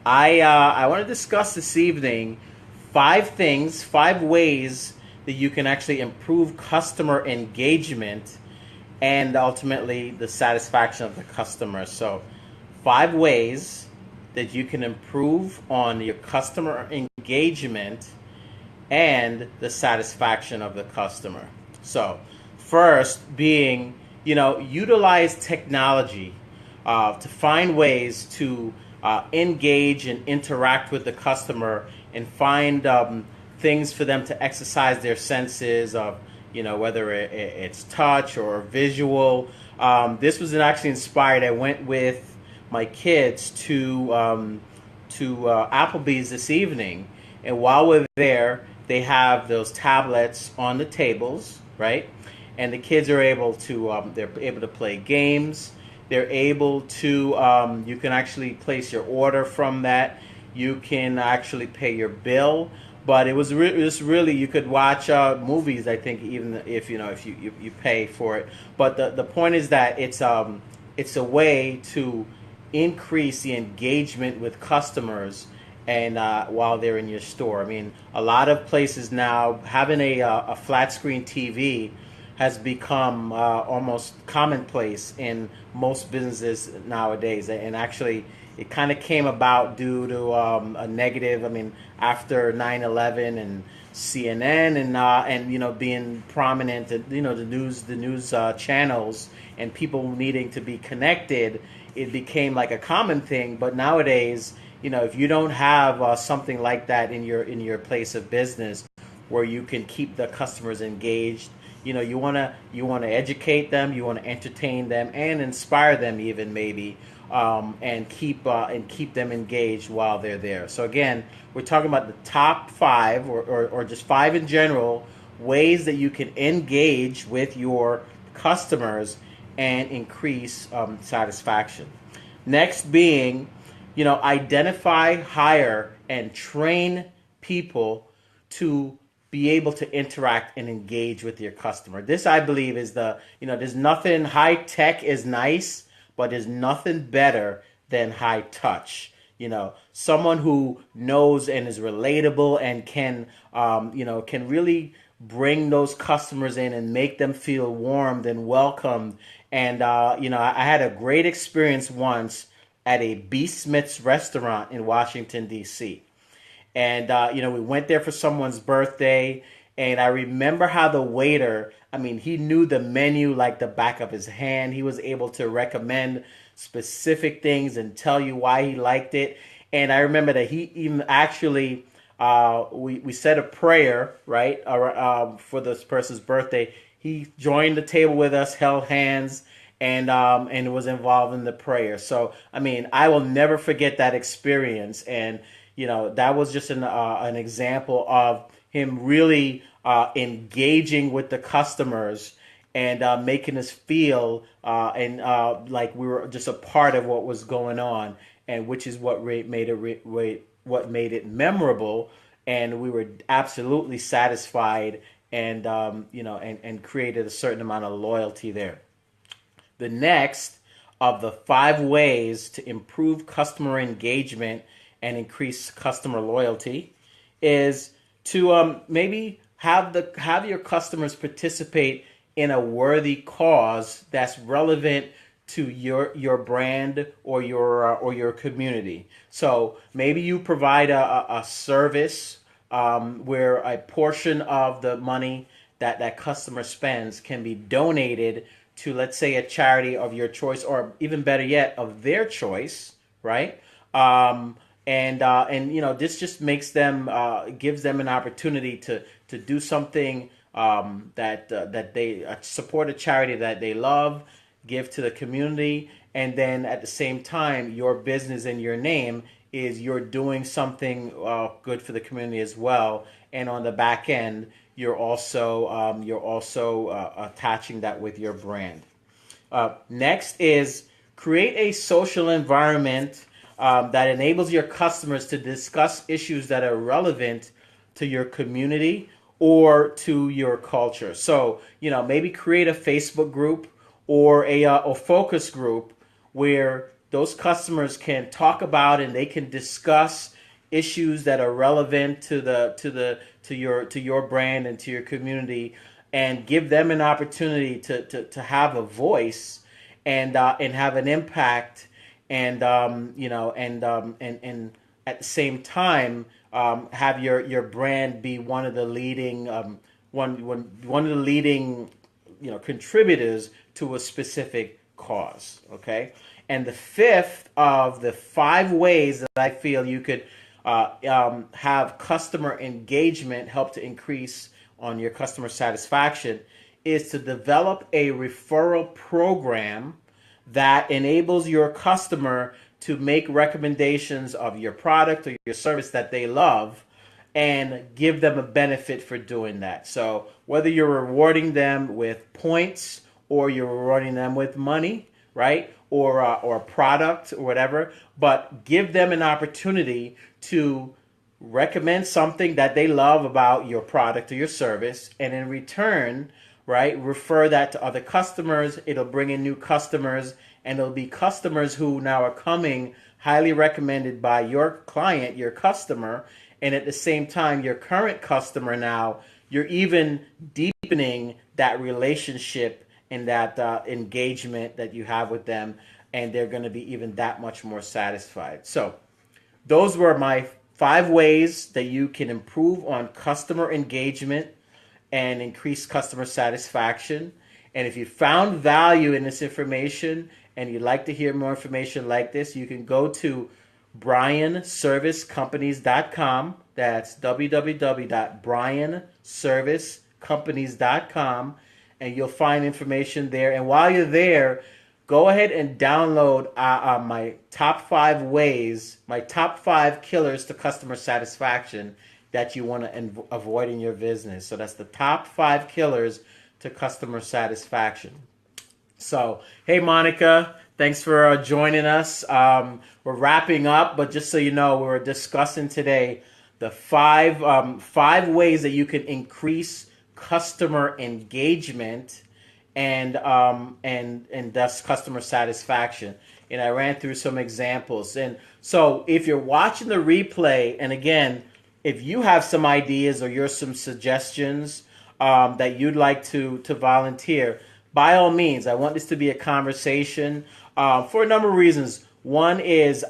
I want to discuss this evening five ways that you can actually improve customer engagement and ultimately the satisfaction of the customer. So, 5 ways that you can improve on your customer engagement and the satisfaction of the customer. So, first being, utilize technology to find ways to engage and interact with the customer and find things for them to exercise their senses of, whether it's touch or visual. This was actually inspired. I went with my kids to Applebees this evening, and while we're there, they have those tablets on the tables, right? And the kids are able to they're able to play games. They're able to you can actually place your order from that. You can actually pay your bill. But it was really, you could watch movies. I think even if you pay for it. But the point is that it's a way to increase the engagement with customers and while they're in your store. I mean, a lot of places now having a flat screen TV has become almost commonplace in most businesses nowadays. And actually, it kind of came about due to a negative. I mean, after 9/11 and CNN and being prominent, the news channels and people needing to be connected, it became like a common thing. But nowadays, if you don't have something like that in your place of business where you can keep the customers engaged, you want to educate them, you want to entertain them and inspire them even maybe, and keep them engaged while they're there. So again, we're talking about the top five or just five in general ways that you can engage with your customers and increase satisfaction. Next being, identify, hire, and train people to be able to interact and engage with your customer. This, I believe, is there's nothing, high tech is nice, but there's nothing better than high touch. Someone who knows and is relatable and can really bring those customers in and make them feel warmed and welcomed. And, I had a great experience once at a B. Smith's restaurant in Washington, D.C. And, we went there for someone's birthday. And I remember how the waiter, I mean, he knew the menu like the back of his hand. He was able to recommend specific things and tell you why he liked it. And I remember that he even actually, we said a prayer, right, for this person's birthday. He joined the table with us, held hands, and was involved in the prayer. So, I mean, I will never forget that experience. And that was just an example of him really engaging with the customers and making us feel and like we were just a part of what was going on, and which is what made it memorable, and we were absolutely satisfied, and and created a certain amount of loyalty there. The next of the 5 ways to improve customer engagement and increase customer loyalty is to maybe have your customers participate in a worthy cause that's relevant to your brand or your community. So maybe you provide a service where a portion of the money that customer spends can be donated to, let's say, a charity of your choice, or even better yet, of their choice, right? And this just makes them gives them an opportunity to do something that they support a charity that they love, give to the community, and then at the same time, your business and your name is you're doing something good for the community as well. And on the back end, you're also attaching that with your brand. Next is create a social environment that enables your customers to discuss issues that are relevant to your community or to your culture. So, maybe create a Facebook group or a focus group where those customers can talk about and they can discuss issues that are relevant to your brand and to your community, and give them an opportunity to have a voice and have an impact, and and at the same time, have your brand be one of the leading one of the leading contributors to a specific cause. Okay, and the fifth of the five ways that I feel you could have customer engagement help to increase on your customer satisfaction is to develop a referral program that enables your customer to make recommendations of your product or your service that they love, and give them a benefit for doing that. So whether you're rewarding them with points or you're rewarding them with money, right, or a product or whatever, but give them an opportunity to recommend something that they love about your product or your service, and in return, right, refer that to other customers. It'll bring in new customers, and it'll be customers who now are coming highly recommended by your client, your customer, and at the same time, your current customer now, you're even deepening that relationship and that engagement that you have with them, and they're going to be even that much more satisfied. So those were my five ways that you can improve on customer engagement and increase customer satisfaction. And if you found value in this information and you'd like to hear more information like this, you can go to bryanservicecompanies.com. That's www.bryanservicecompanies.com, and you'll find information there. And while you're there, go ahead and download my top 5 ways, my top 5 killers to customer satisfaction that you want to avoid in your business. So that's the top 5 killers to customer satisfaction. So, hey, Monica, thanks for joining us. We're wrapping up, but just so you know, we're discussing today the five ways that you can increase customer engagement and thus customer satisfaction. And I ran through some examples. And so if you're watching the replay, and again, if you have some ideas or you're some suggestions that you'd like to volunteer, by all means, I want this to be a conversation for a number of reasons. One is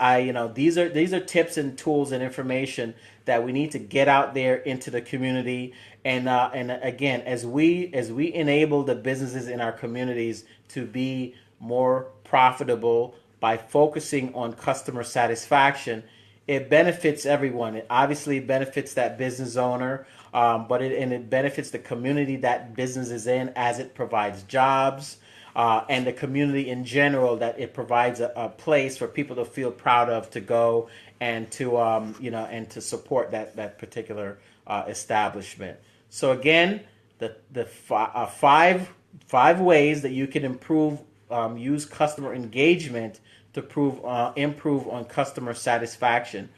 these are tips and tools and information that we need to get out there into the community, and again, as we enable the businesses in our communities to be more profitable by focusing on customer satisfaction, it benefits everyone. It obviously benefits that business owner, but it benefits the community that business is in, as it provides jobs, and the community in general, that it provides a place for people to feel proud of, to go and to and to support that particular establishment. So again, the five ways that you can use customer engagement to improve on customer satisfaction.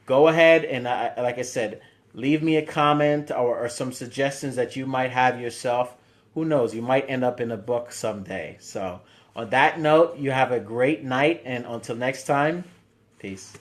Go ahead and like I said, leave me a comment or some suggestions that you might have yourself. Who knows? You might end up in a book someday. So on that note, you have a great night, and until next time, peace.